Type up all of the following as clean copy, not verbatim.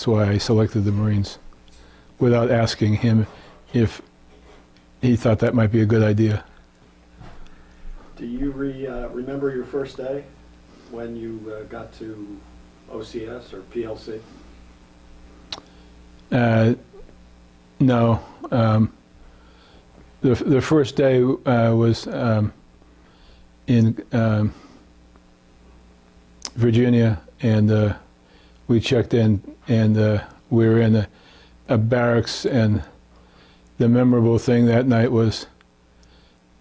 That's why I selected the Marines, without asking him if he thought that might be a good idea. Do you remember your first day when you got to OCS or PLC? No. The first day was in Virginia, and we checked in, and we were in a barracks, and the memorable thing that night was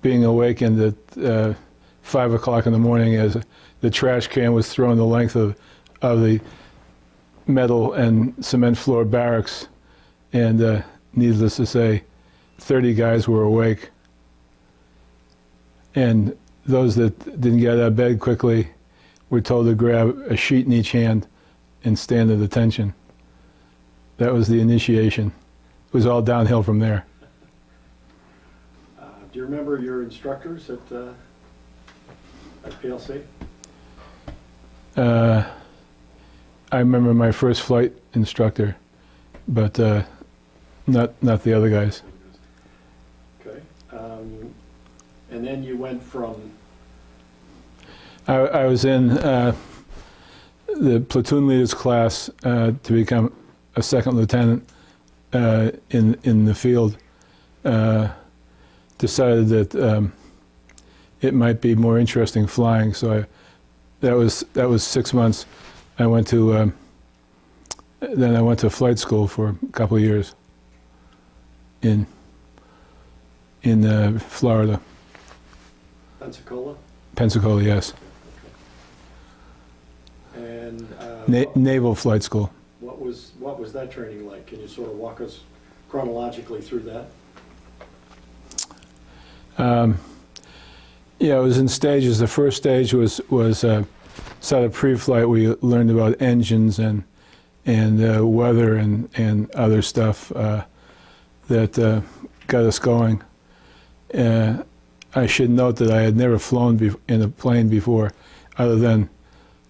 being awakened at 5 o'clock in the morning as the trash can was thrown the length of the metal and cement floor barracks, and needless to say, 30 guys were awake. And those that didn't get out of bed quickly were told to grab a sheet in each hand and stand at attention. That was the initiation. It was all downhill from there. Do you remember your instructors at PLC? I remember my first flight instructor, but not the other guys. Okay. And then you went from... I was in the platoon leaders class to become a second lieutenant in the field. Decided that it might be more interesting flying, so that was 6 months. I went to then I went to flight school for a couple of years in Florida. Pensacola? Pensacola, yes. And Naval flight school. what was that training like? Can you sort of walk us chronologically through that? Yeah, it was in stages. The first stage was sort of pre-flight. We learned about engines and weather and other stuff that got us going. I should note that I had never flown in a plane before, other than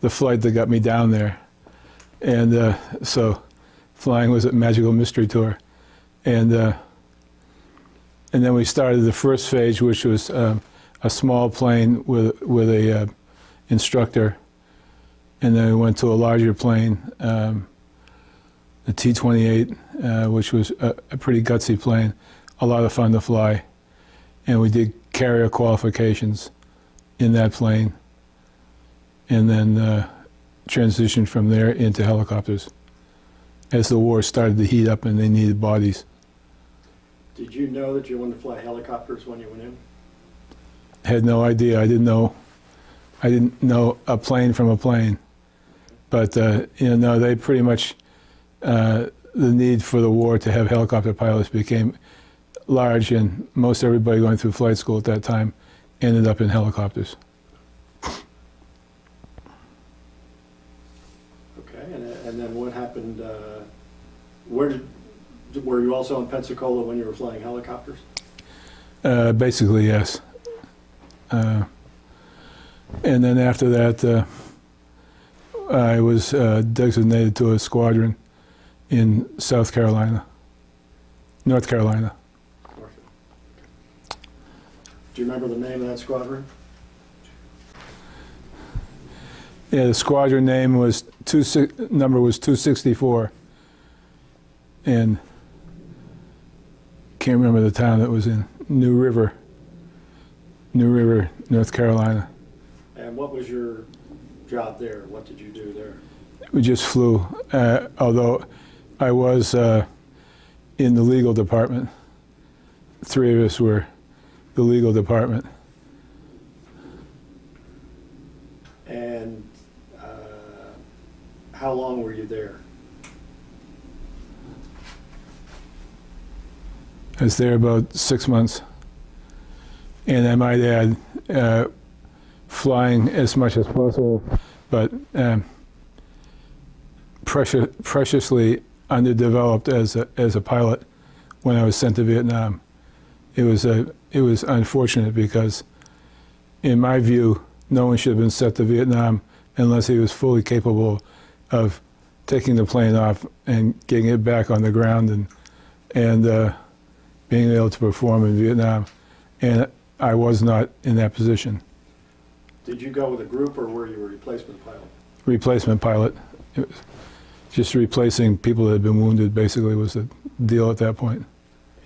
the flight that got me down there, and so flying was a magical mystery tour, and then we started the first phase, which was a small plane with a instructor, and then we went to a larger plane, the T-28, which was a pretty gutsy plane, a lot of fun to fly, and we did carrier qualifications in that plane, and then transitioned from there into helicopters as the war started to heat up and they needed bodies. Did you know that you wanted to fly helicopters when you went in? Had no idea. I didn't know a plane from a plane, but no, they pretty much the need for the war to have helicopter pilots became large, and most everybody going through flight school at that time ended up in helicopters. Okay, and then what happened? Were you also in Pensacola when you were flying helicopters? Basically, yes. And then after that, I was designated to a squadron in North Carolina. Do you remember the name of that squadron? Yeah, the squadron name was number was 264, and can't remember the town that was in. New River, North Carolina. And what was your job there? What did you do there? We just flew, although I was in the legal department. 3 of us were the legal department. And how long were you there? I was there about 6 months. And I might add, flying as much as possible, but preciously underdeveloped as a pilot when I was sent to Vietnam. It was unfortunate because, in my view, no one should have been sent to Vietnam unless he was fully capable of taking the plane off and getting it back on the ground and being able to perform in Vietnam. And I was not in that position. Did you go with a group, or were you a replacement pilot? Replacement pilot. It was just replacing people that had been wounded, basically, was the deal at that point.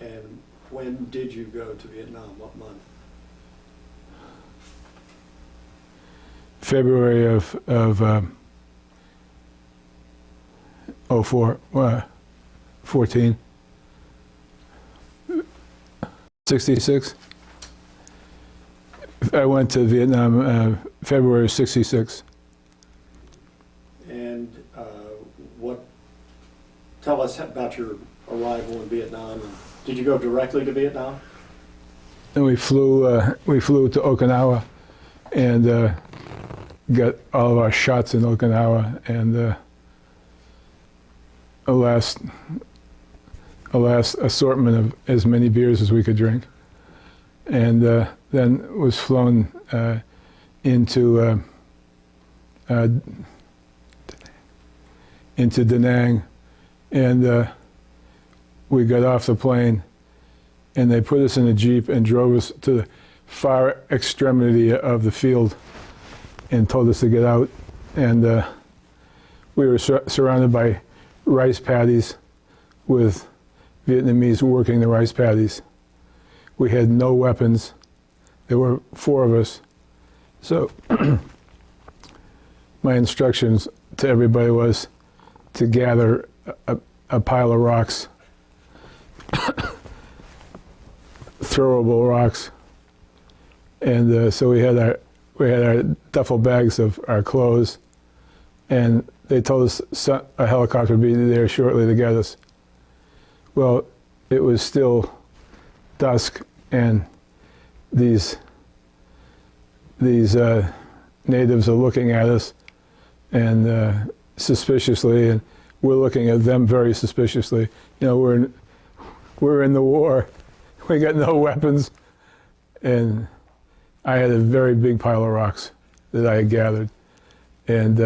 And when did you go to Vietnam? What month? February of 14. 66. I went to Vietnam February of 66. And tell us about your arrival in Vietnam. And did you go directly to Vietnam? And we flew to Okinawa and got all of our shots in Okinawa, and a last assortment of as many beers as we could drink, and then was flown into Da Nang, and we got off the plane, and they put us in a Jeep and drove us to the far extremity of the field and told us to get out. And we were surrounded by rice paddies with Vietnamese working the rice paddies. We had no weapons. There were 4 of us. So my instructions to everybody was to gather a pile of rocks, throwable rocks, and so we had our duffel bags of our clothes, and they told us a helicopter would be there shortly to get us. Well, it was still dusk, and these natives are looking at us and suspiciously, and we're looking at them very suspiciously. You know, we're in the war. We got no weapons, and I had a very big pile of rocks that I had gathered, and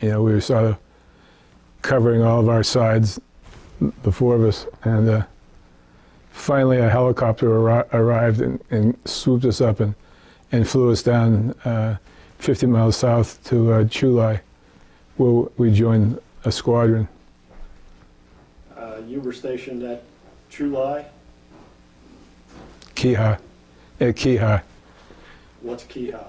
you know, we were sort of covering all of our sides, the 4 of us, and finally a helicopter arrived and swooped us up and flew us down 50 miles south to Chu Lai, where we joined a squadron. You were stationed at Chu Lai? Kiha, at Kiha. What's Kiha?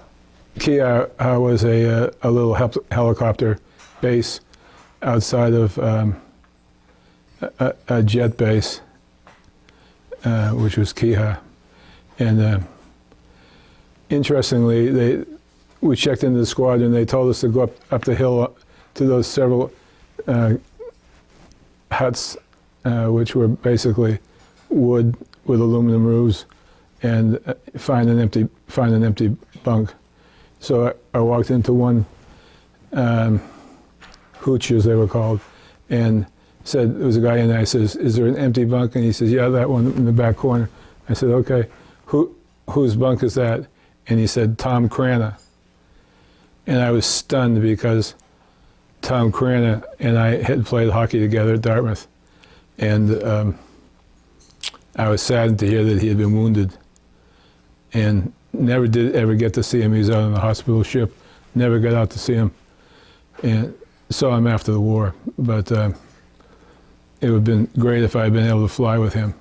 Kiha was a little helicopter base outside of a jet base, which was Kiha. And interestingly, we checked into the squadron. They told us to go up the hill to those several huts, which were basically wood with aluminum roofs, and find an empty bunk. So I walked into one, hooch as they were called, and said, there was a guy in there. I says, "Is there an empty bunk?" And he says, "Yeah, that one in the back corner." I said, "Okay, whose bunk is that?" And he said, "Tom Crana." And I was stunned because Tom Crana and I had played hockey together at Dartmouth, and I was saddened to hear that he had been wounded, and never did ever get to see him. He was out on the hospital ship, never got out to see him, and saw him after the war. But it would have been great if I had been able to fly with him.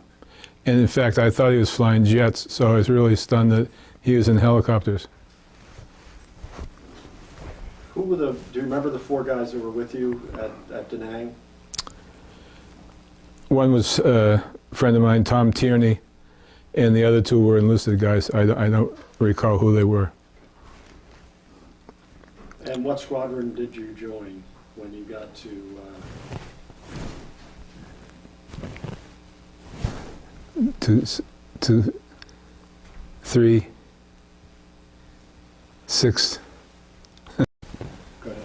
And in fact, I thought he was flying jets, so I was really stunned that he was in helicopters. Do you remember the 4 guys that were with you at Da Nang? One was a friend of mine, Tom Tierney, and the other 2 were enlisted guys. I don't recall who they were. And what squadron did you join when you got to... 2, 3, 6. Go ahead.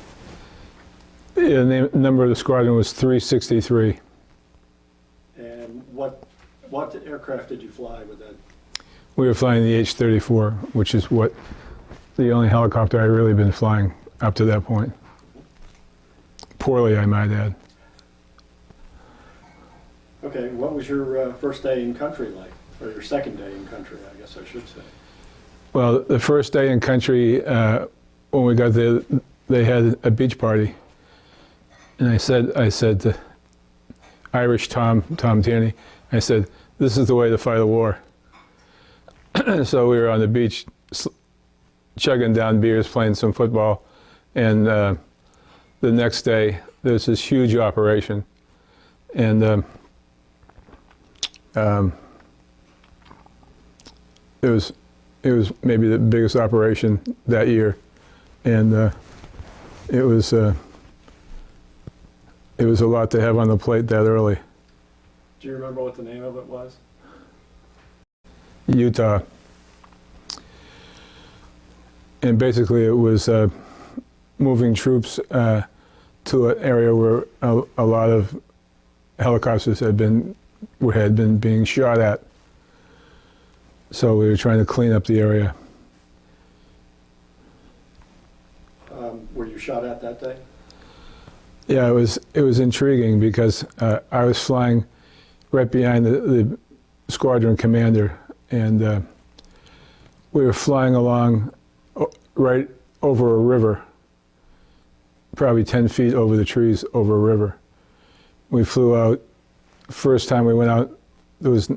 Yeah, the number of the squadron was 363. And what aircraft did you fly with that? We were flying the H-34, which is the only helicopter I'd really been flying up to that point. poorly, I might add. Okay, what was your first day in country like? Or your second day in country, I guess I should say. Well, the first day in country, when we got there, they had a beach party. And I said to Irish Tom Tierney, I said, "This is the way to fight a war." So we were on the beach chugging down beers, playing some football. And the next day, there's this huge operation. And it was maybe the biggest operation that year. And it was a lot to have on the plate that early. Do you remember what the name of it was? Utah. And basically it was moving troops to an area where a lot of helicopters had been being shot at. So we were trying to clean up the area. Were you shot at that day? Yeah, it was intriguing because I was flying right behind the squadron commander, and we were flying along right over a river, probably 10 feet over the trees over a river. We flew out. First time we went out, there was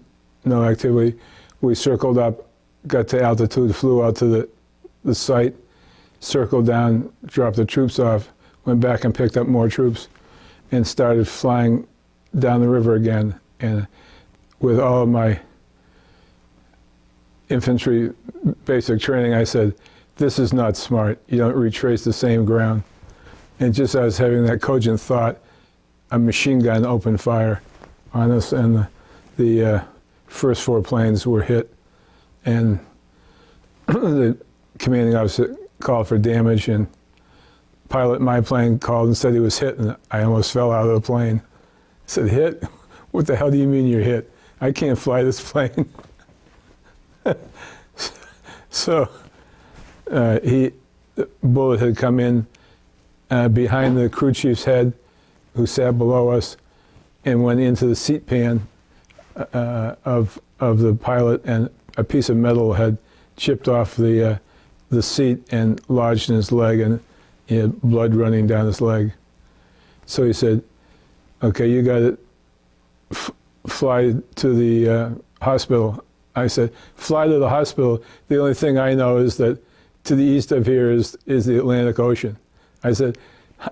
no activity. We circled up, got to altitude, flew out to the site, circled down, dropped the troops off, went back and picked up more troops, and started flying down the river again. And with all of my infantry basic training, I said, "This is not smart. You don't retrace the same ground." And just as I was having that cogent thought, a machine gun opened fire on us, and the first 4 planes were hit. And the commanding officer called for damage, and pilot in my plane called and said he was hit, and I almost fell out of the plane. I said, "Hit? What the hell do you mean you're hit? I can't fly this plane." So the bullet had come in behind the crew chief's head, who sat below us, and went into the seat pan of the pilot, and a piece of metal had chipped off the seat and lodged in his leg, and he had blood running down his leg. So he said, "Okay, you got to fly to the hospital." I said, "Fly to the hospital? The only thing I know is that to the east of here is the Atlantic Ocean." I said,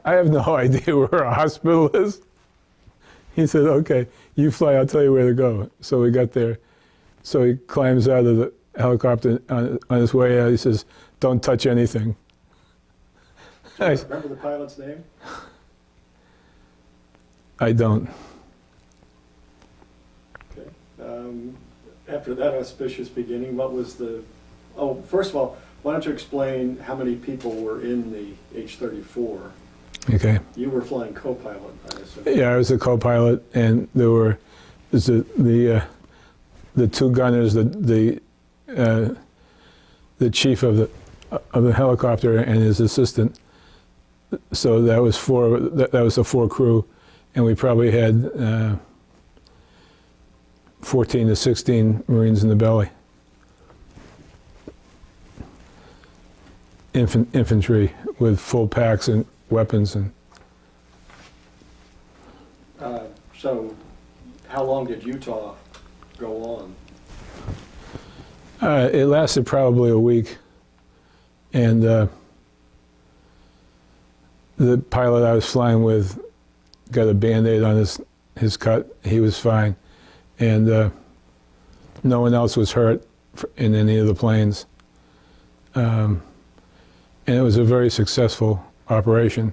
"I have no idea where a hospital is." He said, "Okay, you fly, I'll tell you where to go." So we got there. So he climbs out of the helicopter on his way out. He says, "Don't touch anything." Do you remember the pilot's name? I don't. Okay. After that auspicious beginning, what was the... Oh, first of all, why don't you explain how many people were in the H-34? Okay. You were flying co-pilot, I assume. Yeah, I was the co-pilot, and there's the 2 gunners, the chief of the helicopter and his assistant. So that was 4. That was a 4 crew, and we probably had 14 to 16 Marines in the belly. Infantry with full packs and weapons. And so how long did Utah go on? It lasted probably a week, and the pilot I was flying with got a Band-Aid on his cut. He was fine, and no one else was hurt in any of the planes. And it was a very successful operation.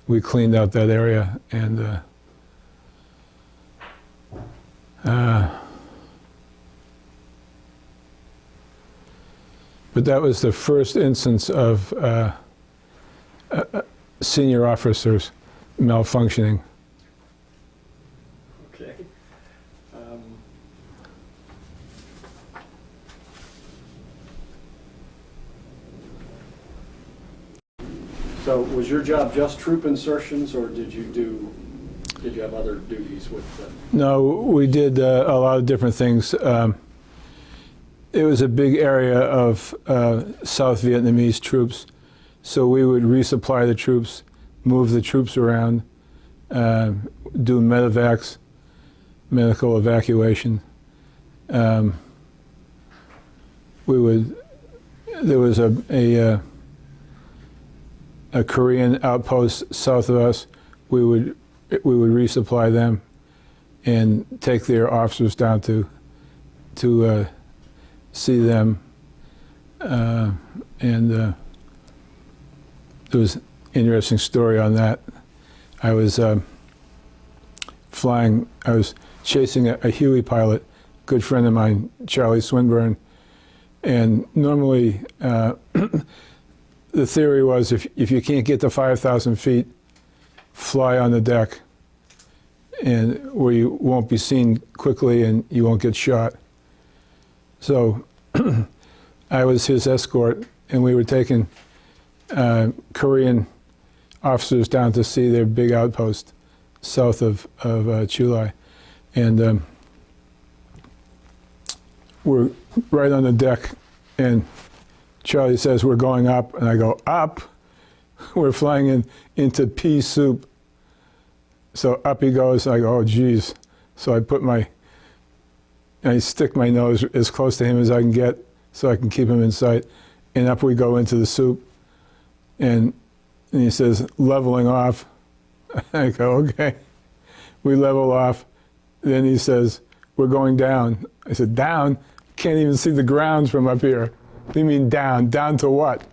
We cleaned out that area, and but that was the first instance of senior officers malfunctioning. Okay. So was your job just troop insertions, or did you have other duties with them? No, we did a lot of different things. It was a big area of South Vietnamese troops, so we would resupply the troops, move the troops around, do medevacs, medical evacuation. There was a Korean outpost south of us. We would resupply them and take their officers down to see them. There was an interesting story on that. I was chasing a Huey pilot, good friend of mine, Charlie Swinburne, and normally the theory was if you can't get to 5,000 feet, fly on the deck, and where you won't be seen quickly and you won't get shot. So I was his escort, and we were taking Korean officers down to see their big outpost south of Chulai. And we're right on the deck, and Charlie says, "We're going up," and I go, "Up?" We're flying into pea soup. So up he goes, and I go, "Oh, geez." So I stick my nose as close to him as I can get so I can keep him in sight. And up we go into the soup. And he says, "Leveling off." I go, "Okay." We level off. Then he says, "We're going down." I said, "Down? Can't even see the grounds from up here." "What do you mean down? Down to what?"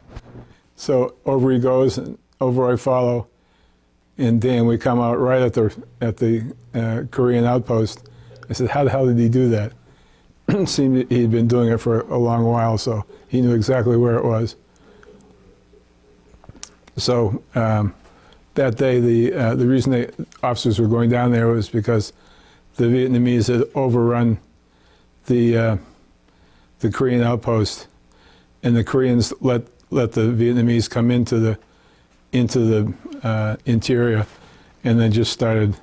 So over he goes, and over I follow. And then we come out right at the Korean outpost. I said, "How the hell did he do that?" It seemed he'd been doing it for a long while, so he knew exactly where it was. So that day, the reason the officers were going down there was because the Vietnamese had overrun the Korean outpost, and the Koreans let the Vietnamese come into the interior, and then just started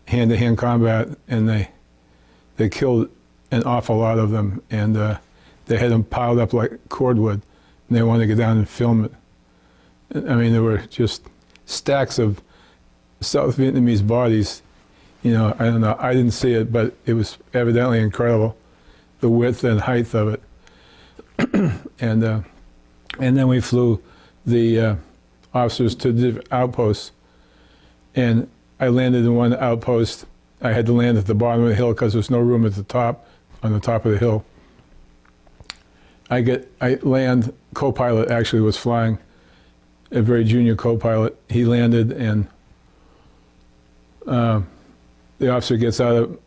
hand-to-hand combat, and they killed an awful lot of them, and they had them piled up like cordwood, and they wanted to get down and film it. I mean, there were just stacks of South Vietnamese bodies. You know, I don't know, I didn't see it, but it was evidently incredible, the width and height of it. And then we flew the officers to the outposts, and I landed in one outpost. I had to land at the bottom of the hill because there's no room at the top, on the top of the hill. I land, co-pilot actually was flying, a very junior co-pilot. He landed, and the officer gets out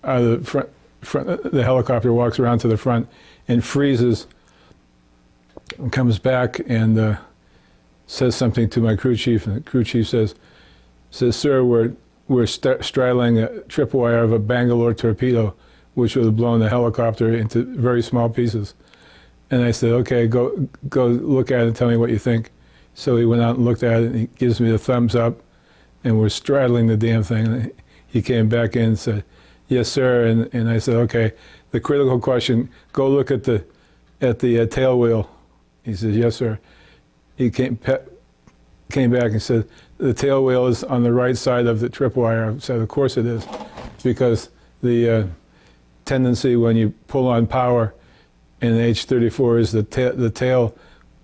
of the front, the helicopter walks around to the front and freezes, and comes back and says something to my crew chief, and the crew chief says, "Sir, we're straddling a tripwire of a Bangalore torpedo, which would have blown the helicopter into very small pieces." And I said, "Okay, go look at it and tell me what you think." So he went out and looked at it, and he gives me the thumbs up, and we're straddling the damn thing. And he came back in and said, "Yes, sir." And I said, "Okay, the critical question, go look at the tail wheel." He says, "Yes, sir." He came back and said, "The tail wheel is on the right side of the tripwire." I said, "Of course it is, because the tendency when you pull on power in an H-34 is the tail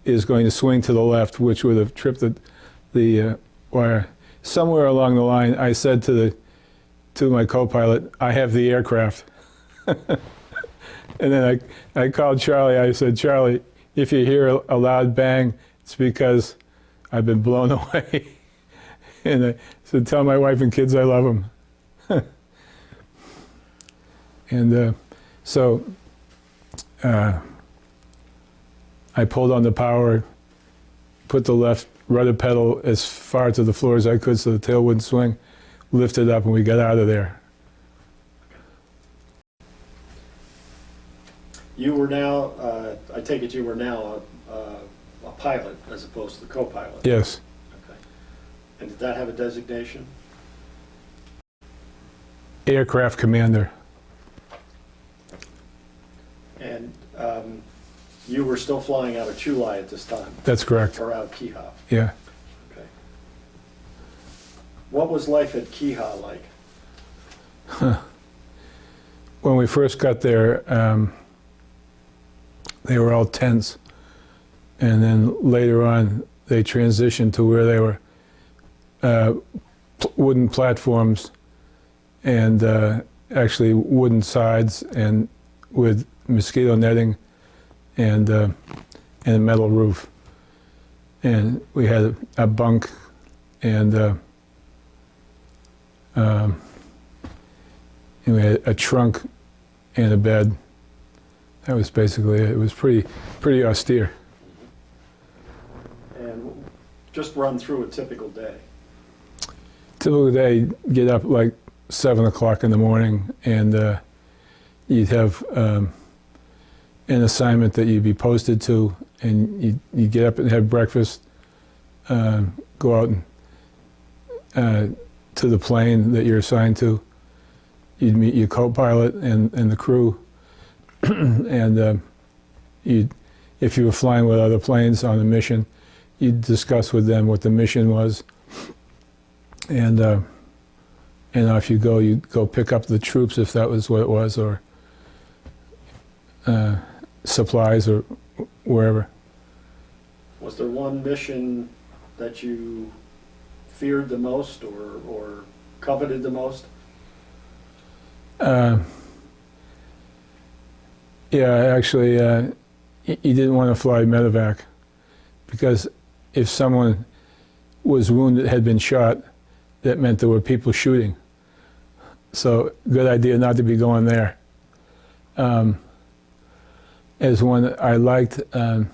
is going to swing to the left, which would have tripped the wire." Somewhere along the line, I said to my co-pilot, "I have the aircraft." And then I called Charlie. I said, "Charlie, if you hear a loud bang, it's because I've been blown away." And I said, "Tell my wife and kids I love them." And so I pulled on the power, put the left rudder pedal as far to the floor as I could so the tail wouldn't swing, lifted up, and we got out of there. You were now, I take it you were now a pilot as opposed to the co-pilot? Yes. Okay. And did that have a designation? Aircraft commander. And you were still flying out of Chulai at this time? That's correct. Or out of Kihah? Yeah. Okay. What was life at Kihah like? When we first got there, they were all tents. And then later on, they transitioned to where they were wooden platforms and actually wooden sides and with mosquito netting and a metal roof. And we had a bunk and we had a trunk and a bed. That was basically it. It was pretty austere. And just run through a typical day. Typical day, get up like 7 o'clock in the morning, and you'd have an assignment that you'd be posted to, and you'd get up and have breakfast, go out and, to the plane that you're assigned to. You'd meet your co-pilot and the crew, and if you were flying with other planes on a mission, you'd discuss with them what the mission was, and off you go. You'd go pick up the troops if that was what it was, or supplies, or wherever. Was there one mission that you feared the most or coveted the most? Yeah, actually, you didn't want to fly medevac, because if someone was wounded, had been shot, that meant there were people shooting. So, good idea not to be going there. As one I liked, there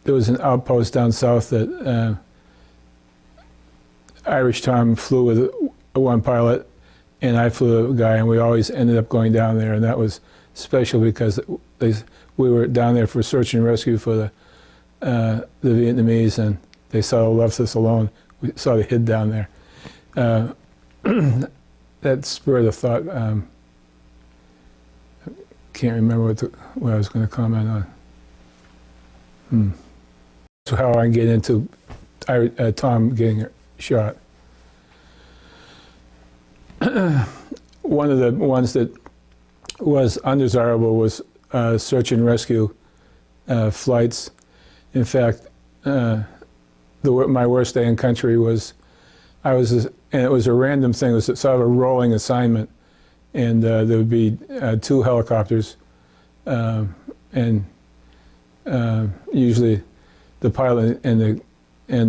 was an outpost down south that Irish Tom flew with one pilot, and I flew with a guy, and we always ended up going down there, and that was special because we were down there for search and rescue for the Vietnamese, and they sort of left us alone. We sort of hid down there. That spurred a thought. Can't remember what I was going to comment on. So how I get into Tom getting shot. One of the ones that was undesirable was search and rescue flights. In fact, my worst day in country was, and it was a random thing. It was sort of a rolling assignment, and there would be 2 helicopters, and usually the pilot and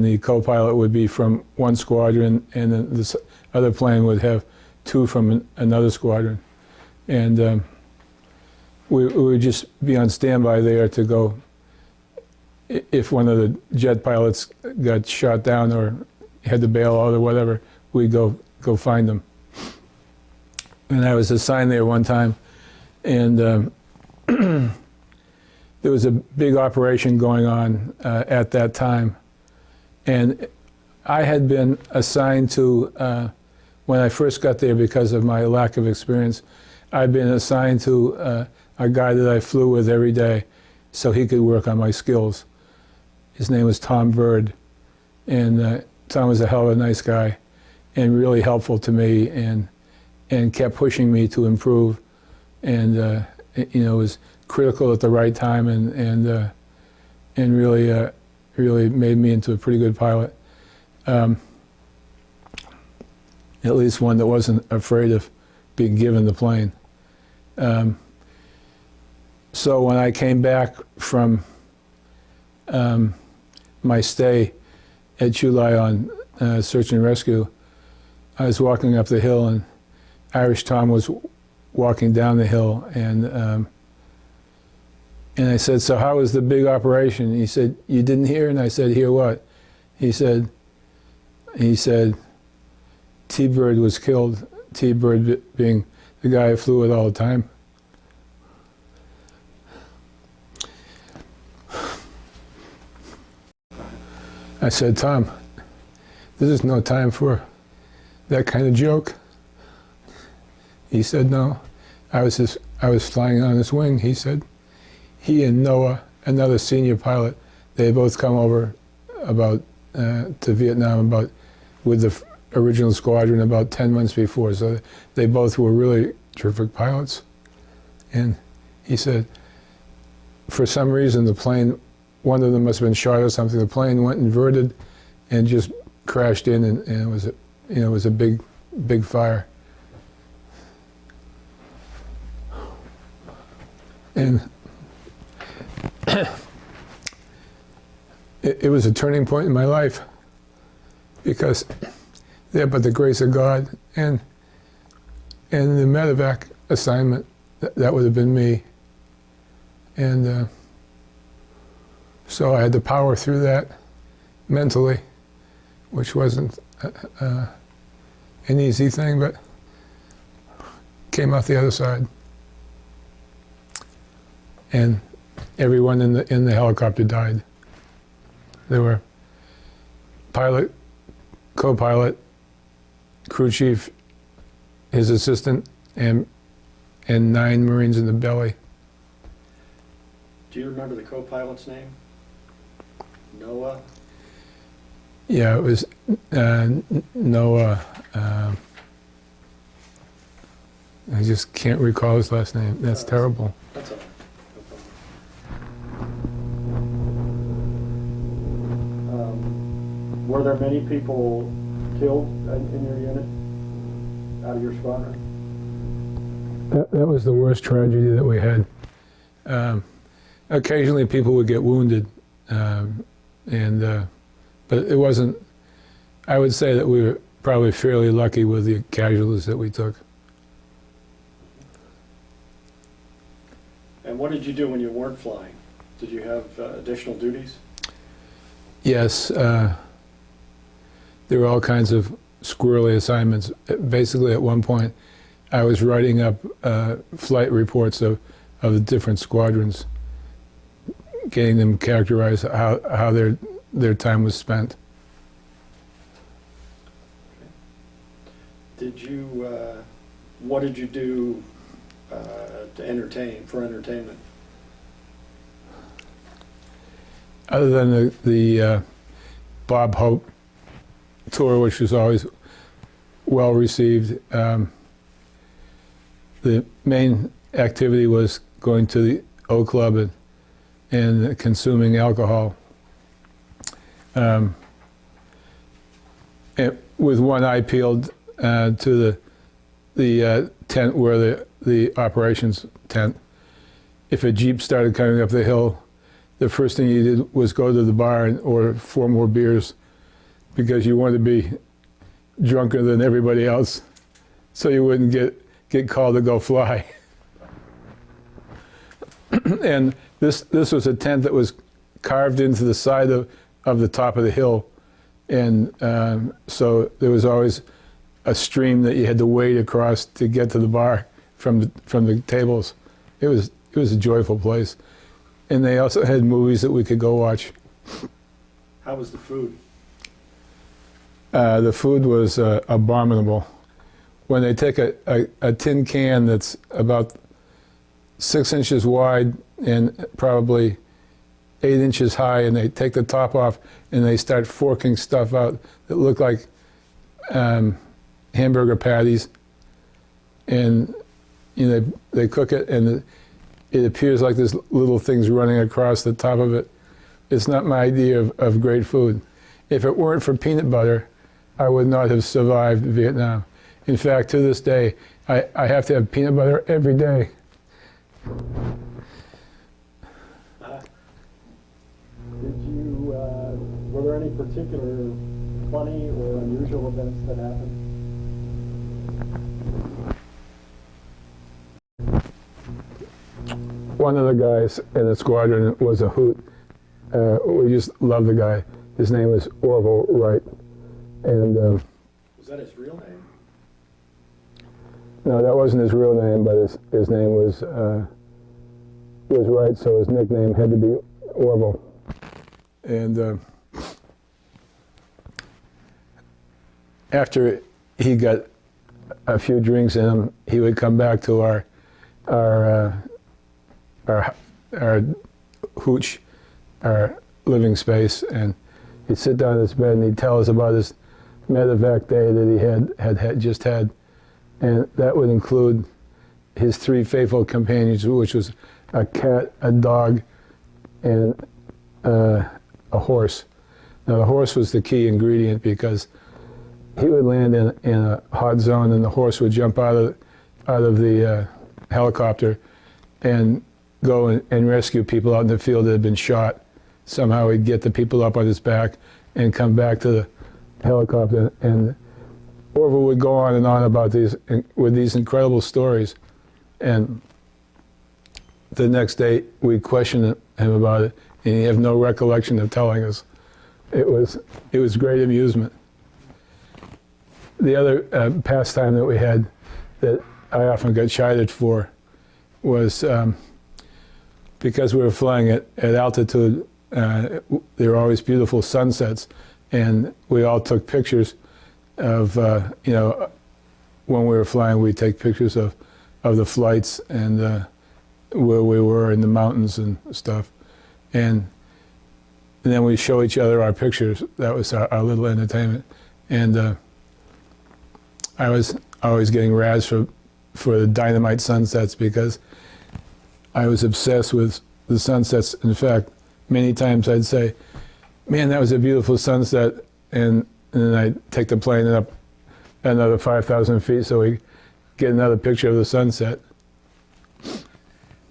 the co-pilot would be from one squadron, and then this other plane would have 2 from another squadron, and we would just be on standby there to go. If one of the jet pilots got shot down or had to bail out or whatever, we'd go find them. And I was assigned there one time, and there was a big operation going on at that time, and I had been assigned to, when I first got there because of my lack of experience, I'd been assigned to a guy that I flew with every day so he could work on my skills. His name was Tom Bird, and Tom was a hell of a nice guy and really helpful to me, and kept pushing me to improve, and was critical at the right time, and really made me into a pretty good pilot. At least one that wasn't afraid of being given the plane. So when I came back from my stay at Chulai on search and rescue, I was walking up the hill, and Irish Tom was walking down the hill, and I said, "So how was the big operation?" And he said, "You didn't hear?" And I said, "Hear what?" He said, T-Bird was killed. T-Bird being the guy I flew with all the time. I said, Tom, this is no time for that kind of joke. He said, no. I was flying on his wing. He said, he and Noah, another senior pilot, they both come over to Vietnam with the original squadron about 10 months before. So they both were really terrific pilots. And he said, for some reason, the plane, one of them must have been shot or something. The plane went inverted and just crashed in, and it was a big fire. And it was a turning point in my life, because there, but the grace of God and the medevac assignment, that would have been me. And so I had to power through that mentally, which wasn't an easy thing, but came out the other side. And everyone in the helicopter died. There were pilot, co-pilot, crew chief, his assistant, and 9 Marines in the belly. Do you remember the co-pilot's name? Noah? Yeah, it was Noah. I just can't recall his last name. That's terrible. That's all right. No problem. Were there many people killed in your unit, out of your squadron? That was the worst tragedy that we had. Occasionally people would get wounded, but it wasn't, I would say that we were probably fairly lucky with the casualties that we took. And what did you do when you weren't flying? Did you have additional duties? Yes, there were all kinds of squirrely assignments. Basically, at one point, I was writing up flight reports of the different squadrons, getting them characterized how their time was spent. Did you, what did you do for entertainment? Other than the Bob Hope tour, which was always well received, the main activity was going to the O Club and consuming alcohol. And with one eye peeled to the tent where the operations tent. If a Jeep started coming up the hill, the first thing you did was go to the bar and order 4 more beers, because you wanted to be drunker than everybody else, so you wouldn't get called to go fly. And this was a tent that was carved into the side of the top of the hill, and so there was always a stream that you had to wade across to get to the bar from the tables. It was a joyful place, and they also had movies that we could go watch. How was the food? The food was abominable. When they take a tin can that's about 6 inches wide and probably 8 inches high, and they take the top off and they start forking stuff out that looked like hamburger patties, and they cook it, and it appears like there's little things running across the top of it. It's not my idea of great food. If it weren't for peanut butter, I would not have survived Vietnam. In fact, to this day, I have to have peanut butter every day. Were there any particular funny or unusual events that happened? One of the guys in the squadron was a hoot. We just loved the guy. His name was Orville Wright. And was that his real name? No, that wasn't his real name, but his name was Wright, so his nickname had to be Orville. And after he got a few drinks in him, he would come back to our our hooch, our living space, and he'd sit down in his bed and he'd tell us about his medevac day that he had just had, and that would include his 3 faithful companions, which was a cat, a dog, and a horse. Now the horse was the key ingredient because he would land in a hot zone and the horse would jump out of the helicopter and go and rescue people out in the field that had been shot. Somehow he'd get the people up on his back and come back to the helicopter. And Orville would go on and on about with these incredible stories. And the next day we'd question him about it, and he'd have no recollection of telling us. It was great amusement. The other pastime that we had that I often got chided for was because we were flying at altitude, there were always beautiful sunsets, and we all took pictures of, when we were flying, we'd take pictures of the flights and where we were in the mountains and stuff. And then we show each other our pictures. That was our little entertainment. And I was always getting razzed for the dynamite sunsets because I was obsessed with the sunsets. In fact, many times I'd say, man, that was a beautiful sunset, and then I'd take the plane up another 5,000 feet so we get another picture of the sunset.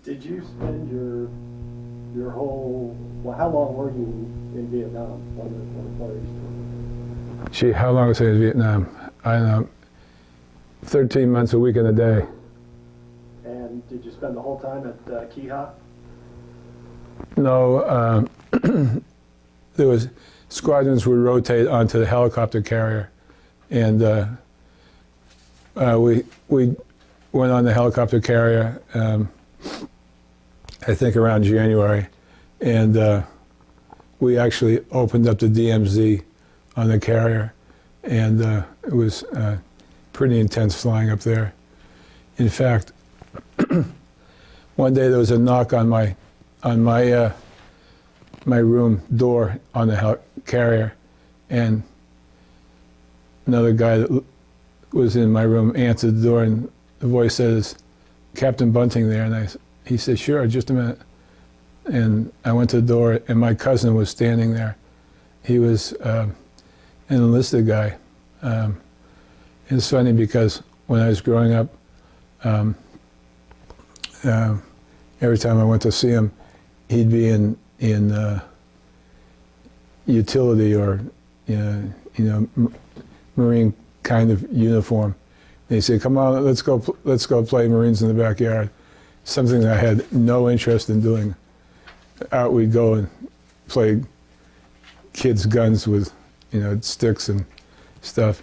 Did you spend your whole, well, how long were you in Vietnam when the fires? Gee, how long was I in Vietnam? I don't know, 13 months, a week and a day. And did you spend the whole time at Key Ha? No, there was, squadrons would rotate onto the helicopter carrier, and we went on the helicopter carrier, I think around January, and we actually opened up the DMZ on the carrier, and it was pretty intense flying up there. In fact, one day there was a knock on my room door on the carrier, and another guy that was in my room answered the door, and the voice said, "Is Captain Bunting there?" And he said, "Sure, just a minute." And I went to the door, and my cousin was standing there. He was an enlisted guy. It's funny because when I was growing up, every time I went to see him, he'd be in utility or Marine kind of uniform. And he'd say, "Come on, let's go play Marines in the backyard." Something that I had no interest in doing. Out we'd go and play kids' guns with sticks and stuff.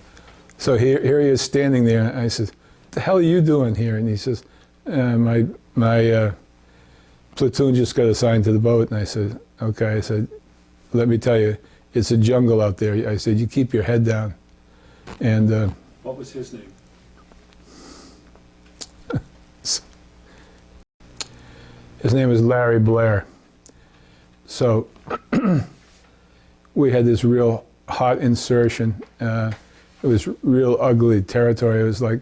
So here he is standing there, and I said, "What the hell are you doing here?" And he says, my platoon just got assigned to the boat." And I said, "Okay." I said, "Let me tell you, it's a jungle out there." I said, "You keep your head down." And what was his name? His name was Larry Blair. So we had this real hot insertion. It was real ugly territory. It was like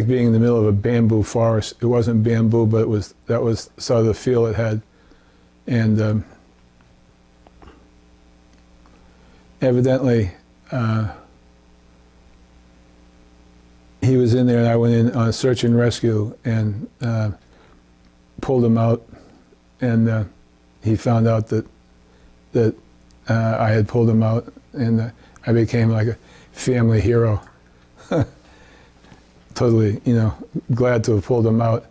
being in the middle of a bamboo forest. It wasn't bamboo, but that was sort of the feel it had. And evidently, he was in there, and I went in on a search and rescue and pulled him out, and he found out that I had pulled him out, and I became like a family hero. Totally, glad to have pulled him out.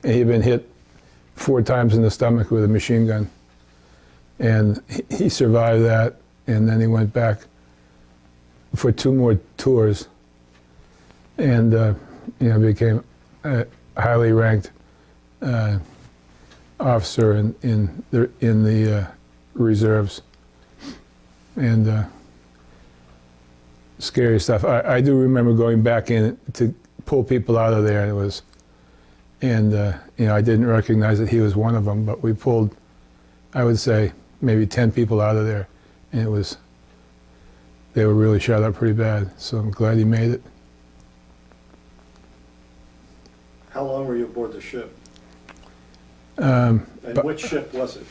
And he'd been hit 4 times in the stomach with a machine gun, and he survived that. And then he went back for 2 more tours, and became a highly ranked officer in the reserves. And scary stuff. I do remember going back in to pull people out of there, and you know, I didn't recognize that he was one of them, but we pulled, I would say, maybe 10 people out of there, and they were really shot up pretty bad, so I'm glad he made it. How long were you aboard the ship? Um, And which ship was it?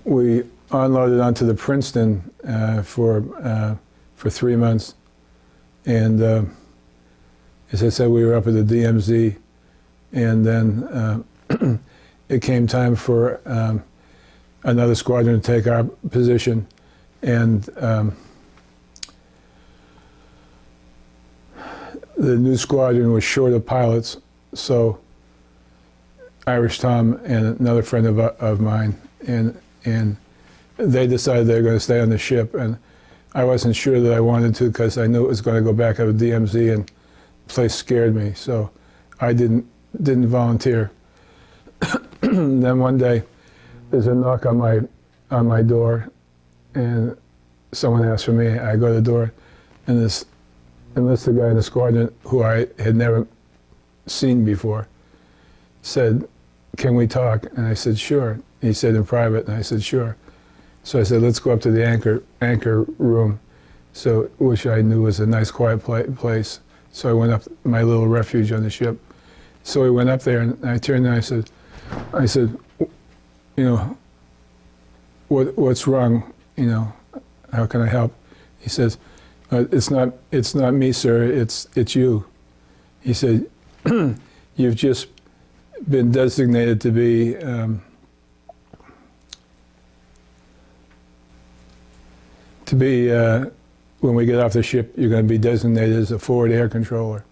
We unloaded onto the Princeton for 3 months, and as I said, we were up at the DMZ, and then it came time for another squadron to take our position, and the new squadron was short of pilots, so Irish Tom and another friend of mine, and they decided they were going to stay on the ship, and I wasn't sure that I wanted to because I knew it was going to go back up to DMZ, and the place scared me, so I didn't volunteer. Then one day, there's a knock on my door, and someone asked for me. I go to the door, and this enlisted guy in the squadron who I had never seen before said, "Can we talk?" And I said, "Sure." He said, "In private," and I said, "Sure." So I said, "Let's go up to the anchor room," which I knew was a nice quiet place. So I went up my little refuge on the ship. So we went up there, and I turned and I said, "You know, what's wrong? You know, how can I help?" He says, "It's not me, sir. It's you." He said, "You've just been designated to be when we get off the ship, you're going to be designated as a forward air controller."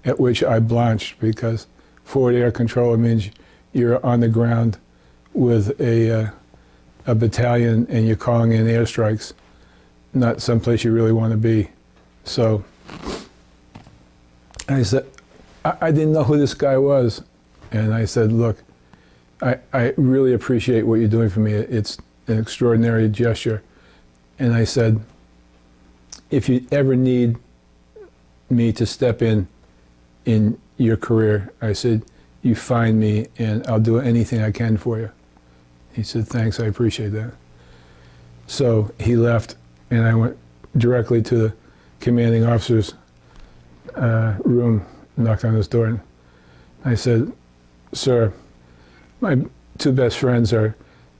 At which I blanched, because forward air controller means you're on the ground with a battalion and you're calling in airstrikes, not someplace you really want to be. So I said, I didn't know who this guy was. And I said, "Look, I really appreciate what you're doing for me. It's an extraordinary gesture." And I said, "If you ever need me to step in your career," I said, "you find me and I'll do anything I can for you." He said, "Thanks, I appreciate that." So he left, and I went directly to the commanding officer's room, knocked on his door, and I said, "Sir, my two best friends are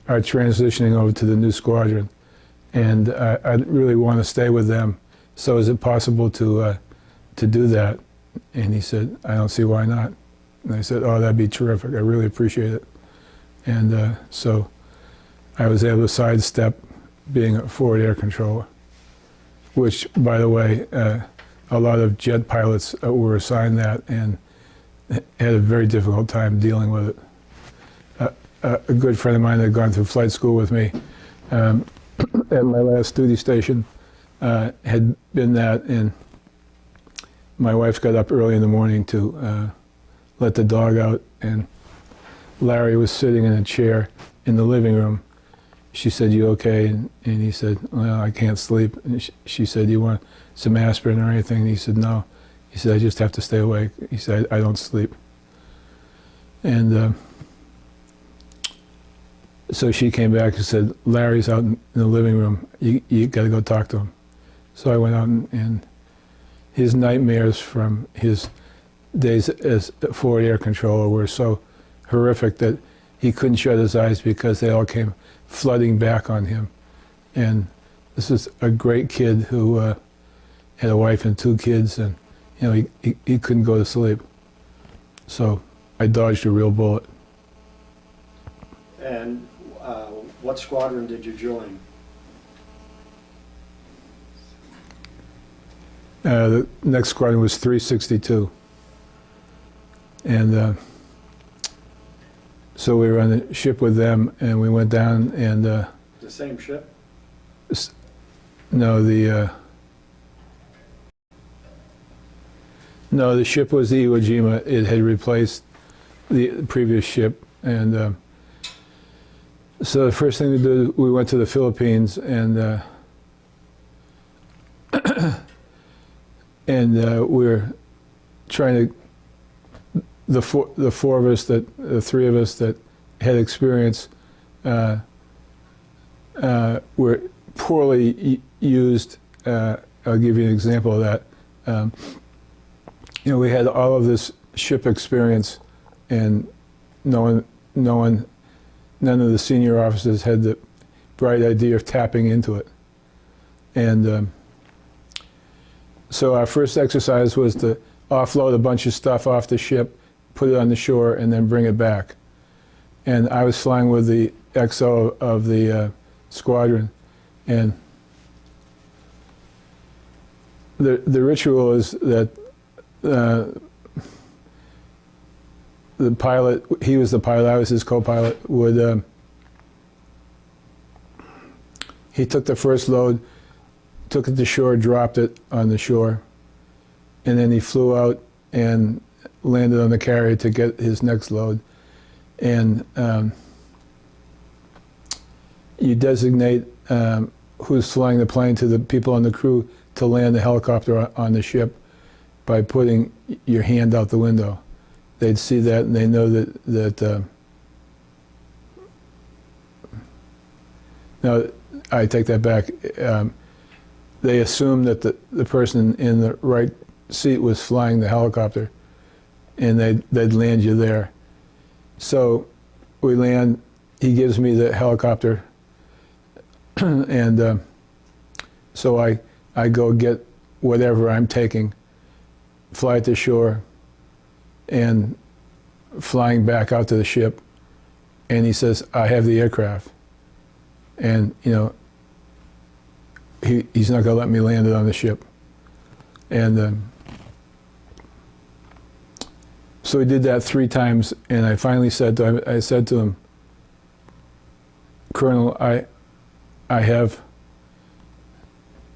transitioning over to the new squadron, and I really want to stay with them. So is it possible to do that?" And he said, "I don't see why not." And I said, "Oh, that'd be terrific. I really appreciate it." And so I was able to sidestep being a forward air controller, which, by the way, a lot of jet pilots were assigned that and had a very difficult time dealing with it. A good friend of mine that had gone through flight school with me at my last duty station had been that, and my wife got up early in the morning to let the dog out, and Larry was sitting in a chair in the living room. She said, "You okay?" And he said, "Well, I can't sleep." And she said, "You want some aspirin or anything?" And he said, "No." He said, "I just have to stay awake." He said, "I don't sleep." And so she came back and said, "Larry's out in the living room. You got to go talk to him." So I went out, and his nightmares from his days as a forward air controller were so horrific that he couldn't shut his eyes because they all came flooding back on him. And this is a great kid who had a wife and 2 kids, and you know, he couldn't go to sleep. So I dodged a real bullet. And what squadron did you join? The next squadron was 362. And so we were on the ship with them, and we went down, and The same ship? no, the ship was the Iwo Jima. It had replaced the previous ship, and So the first thing we did, we went to the Philippines, and we were trying to, the four of us, the three of us that had experience were poorly used. I'll give you an example of that. We had all of this ship experience, and none of the senior officers had the bright idea of tapping into it. And so our first exercise was to offload a bunch of stuff off the ship, put it on the shore, and then bring it back. And I was flying with the XO of the squadron, and the ritual is that the pilot, he was the pilot, I was his co-pilot, would he took the first load, took it to shore, dropped it on the shore, and then he flew out and landed on the carrier to get his next load. And you designate who's flying the plane to the people on the crew to land the helicopter on the ship by putting your hand out the window. They'd see that, and they know that no, I take that back. They assumed that the person in the right seat was flying the helicopter, and they'd land you there. So we land, he gives me the helicopter, and so I go get whatever I'm taking, fly it to shore, and flying back out to the ship, and he says, I have the aircraft. And, he's not going to let me land it on the ship. And so he did that 3 times, and I finally said to him, Colonel, I have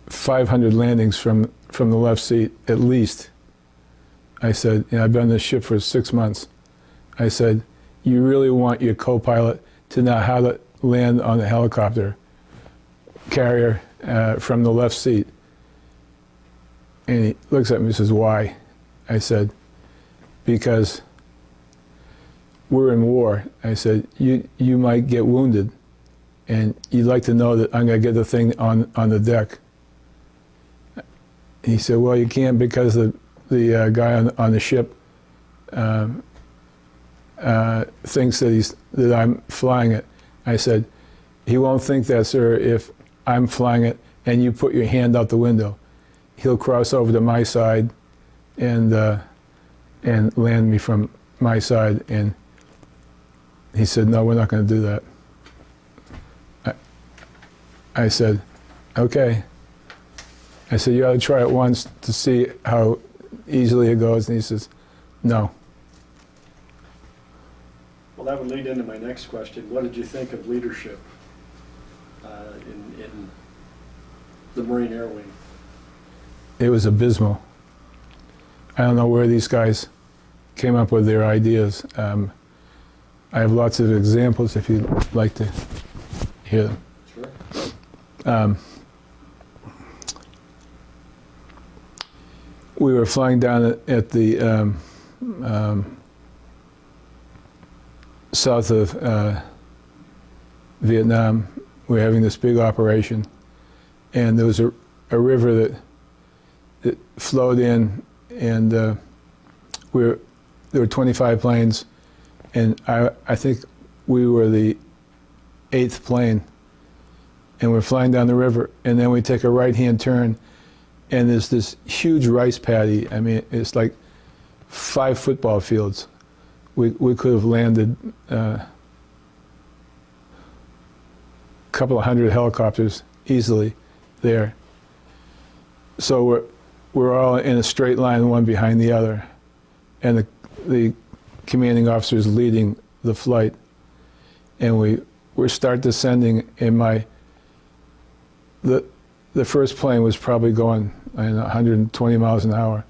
500 landings from the left seat, at least. I said, I've been on this ship for 6 months. I said, you really want your co-pilot to know how to land on the helicopter carrier from the left seat. And he looks at me and says, why? I said, because we're in war. I said, you might get wounded, and you'd like to know that I'm going to get the thing on the deck. He said, well, you can't, because the guy on the ship thinks that I'm flying it. I said, he won't think that, sir, if I'm flying it and you put your hand out the window. He'll cross over to my side and land me from my side. And he said, no, we're not going to do that. I said, okay. I said, you ought to try it once to see how easily it goes. And he says, no. Well, that would lead into my next question. What did you think of leadership in the Marine Air Wing? It was abysmal. I don't know where these guys came up with their ideas. I have lots of examples if you'd like to hear them. Sure. We were flying down at the south of Vietnam. We were having this big operation, and there was a river that flowed in, and there were 25 planes, and I think we were the 8th plane, and we're flying down the river, and then we take a right-hand turn, and there's this huge rice paddy. I mean, it's like 5 football fields. We could have landed a couple of hundred helicopters easily there. So we're all in a straight line, one behind the other, and the commanding officer is leading the flight. And we start descending, and the first plane was probably going 120 miles an hour.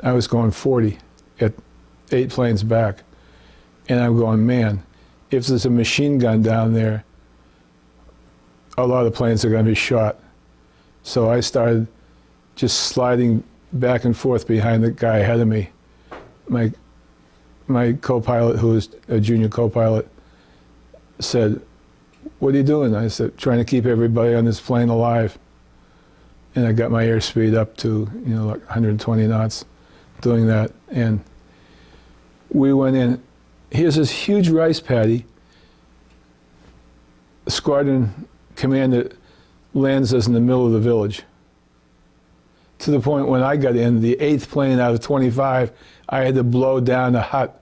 I was going 40 at 8 planes back. And I'm going, man, if there's a machine gun down there, a lot of planes are going to be shot. So I started just sliding back and forth behind the guy ahead of me. My co-pilot, who was a junior co-pilot, said, "What are you doing?" I said, "Trying to keep everybody on this plane alive." And I got my airspeed up to, like 120 knots doing that. And we went in. Here's this huge rice paddy. The squadron commander lands us in the middle of the village. To the point when I got in, the 8th plane out of 25, I had to blow down a hut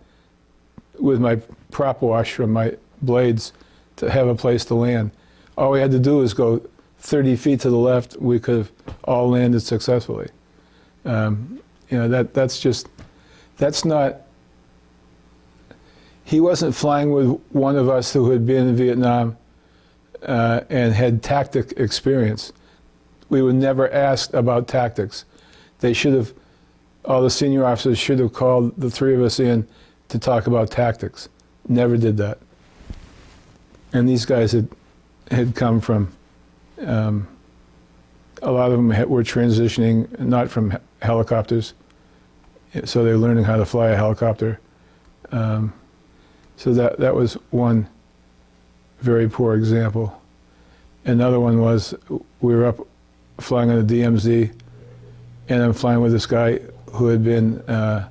with my prop wash from my blades to have a place to land. All we had to do was go 30 feet to the left. We could have all landed successfully. That's not, he wasn't flying with one of us who had been in Vietnam and had tactic experience. We were never asked about tactics. They should have, all the senior officers should have called the 3 of us in to talk about tactics. Never did that. And these guys had come from, a lot of them were transitioning not from helicopters, so they're learning how to fly a helicopter. So that was one very poor example. Another one was we were up flying on the DMZ, and I'm flying with this guy who had been a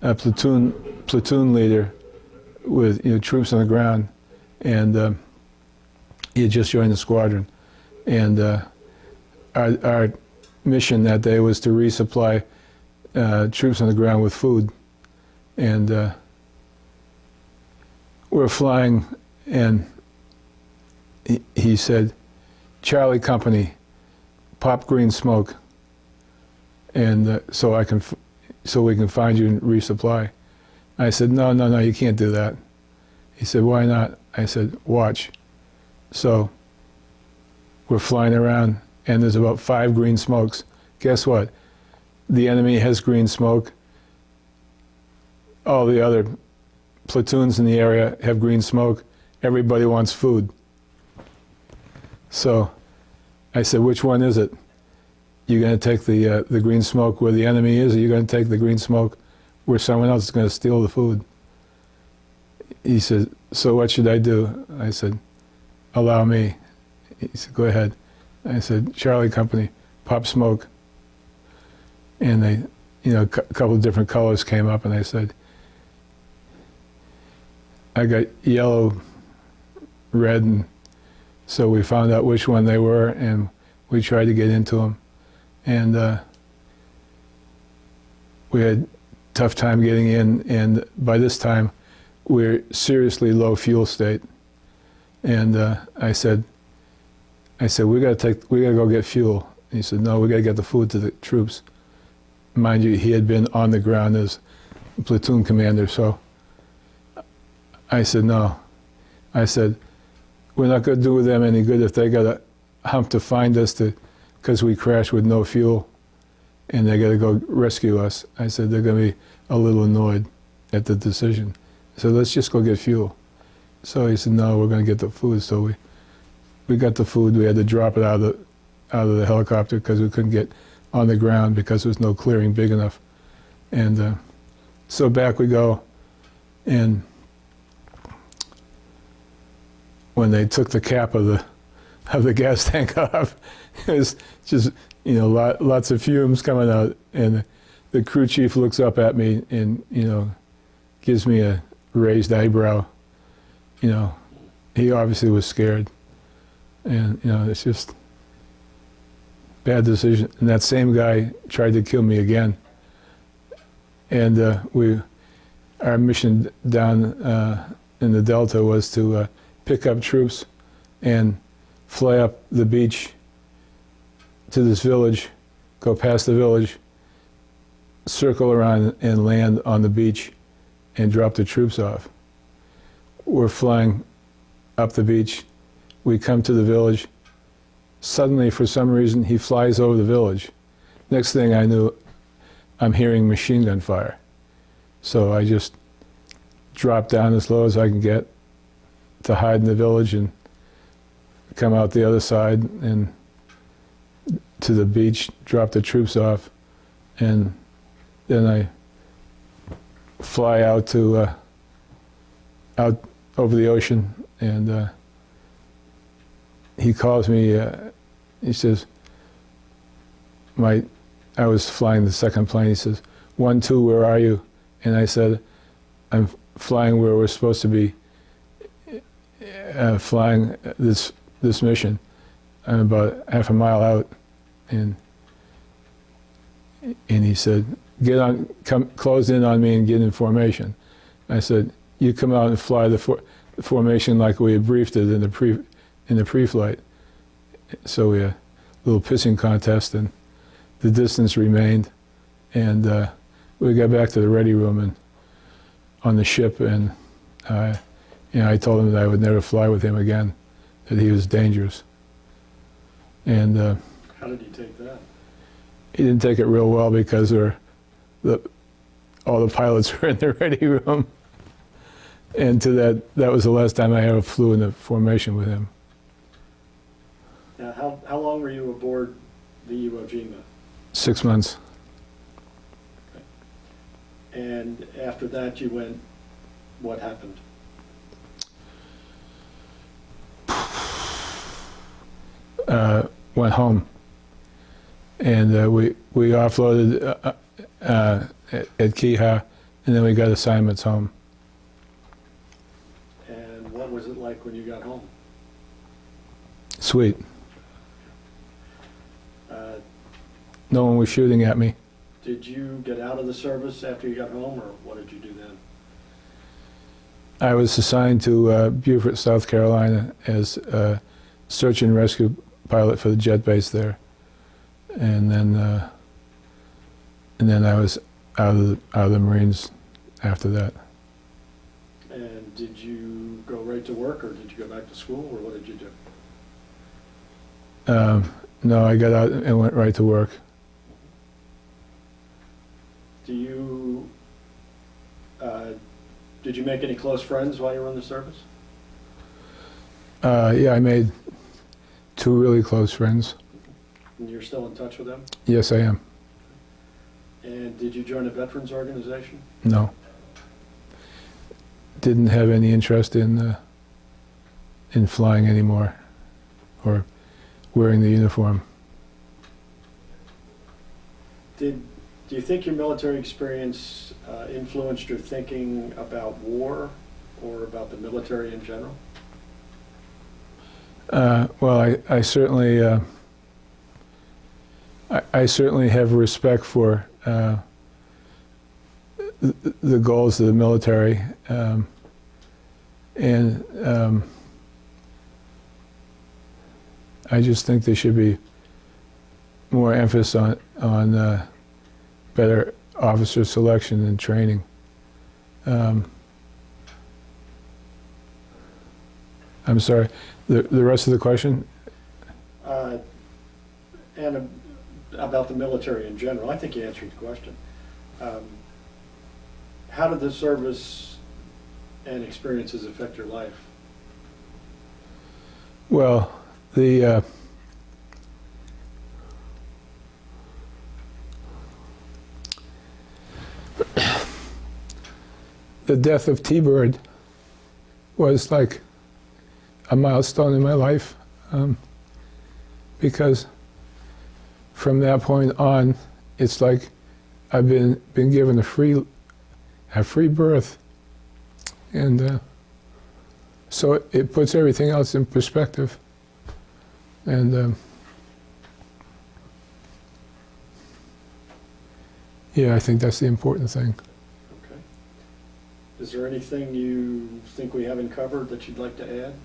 platoon leader with troops on the ground, and he had just joined the squadron. And our mission that day was to resupply troops on the ground with food. And we're flying, and he said, "Charlie Company, pop green smoke, and so we can find you and resupply." I said, no, you can't do that." He said, "Why not?" I said, "Watch." So we're flying around, and there's about 5 green smokes. Guess what? The enemy has green smoke. All the other platoons in the area have green smoke. Everybody wants food. So I said, "Which one is it? You're going to take the green smoke where the enemy is, or you're going to take the green smoke where someone else is going to steal the food?" He said, "So what should I do?" I said, "Allow me." He said, "Go ahead." I said, "Charlie Company, pop smoke." And they, a couple of different colors came up, and I said, I got yellow, red, and so we found out which one they were, and we tried to get into them. And we had a tough time getting in, and by this time, we're seriously low fuel state. And I said, we gotta go get fuel. And he said, "No, we gotta get the food to the troops." Mind you, he had been on the ground as platoon commander, so I said, "No." I said, "We're not gonna do them any good if they gotta hump to find us because we crashed with no fuel, and they gotta go rescue us." I said, "They're gonna be a little annoyed at the decision. So let's just go get fuel." So he said, "No, we're gonna get the food." So we got the food. We had to drop it out of the helicopter because we couldn't get on the ground because there was no clearing big enough. And so back we go. And when they took the cap of the gas tank off, it was just lots of fumes coming out. And the crew chief looks up at me and gives me a raised eyebrow. He obviously was scared. And it's just bad decision. And that same guy tried to kill me again. And our mission down in the Delta was to pick up troops and fly up the beach to this village, go past the village, circle around and land on the beach and drop the troops off. We're flying up the beach. We come to the village. Suddenly, for some reason, he flies over the village. Next thing I knew, I'm hearing machine gun fire. So I just dropped down as low as I can get to hide in the village and come out the other side and to the beach, drop the troops off, and then I fly out to out over the ocean, and he calls me. He says, I was flying the second plane. He says, 1-2, where are you? And I said, I'm flying where we're supposed to be flying this mission. I'm about half a mile out, and he said, come close in on me and get in formation. I said, you come out and fly the formation like we had briefed it in the pre-flight. So we had a little pissing contest, and the distance remained, and we got back to the ready room and on the ship, and I told him that I would never fly with him again, that he was dangerous. And how did he take that? He didn't take it real well because all the pilots were in the ready room, and that was the last time I ever flew in the formation with him. Now, how long were you aboard the Iwo Jima? 6 months. And after that, you went. What happened? Went home, and we offloaded at Kiha, and then we got assignments home. And what was it like when you got home? Sweet. No one was shooting at me. Did you get out of the service after you got home, or what did you do then? I was assigned to Beaufort, South Carolina, as a search and rescue pilot for the jet base there, and then I was out of the Marines after that. And did you go right to work, or did you go back to school, or what did you do? No, I got out and went right to work. Did you make any close friends while you were in the service? Yeah, I made 2 really close friends. And you're still in touch with them? Yes, I am. And did you join a veterans organization? No. Didn't have any interest in flying anymore, or wearing the uniform. Do you think your military experience influenced your thinking about war or about the military in general? Well, I certainly I certainly have respect for the goals of the military, and I just think there should be more emphasis on better officer selection and training. I'm sorry, the rest of the question? And about the military in general. I think you answered the question. How did the service and experiences affect your life? Well, the death of T-Bird was like a milestone in my life, because from that point on, it's like I've been given a free birth, and so it puts everything else in perspective, and yeah, I think that's the important thing. Okay. Is there anything you think we haven't covered that you'd like to add?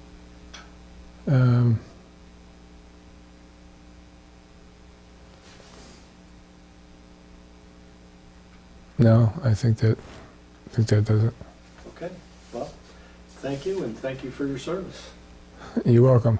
No, I think that does it. Okay. Well, thank you, and thank you for your service. You're welcome.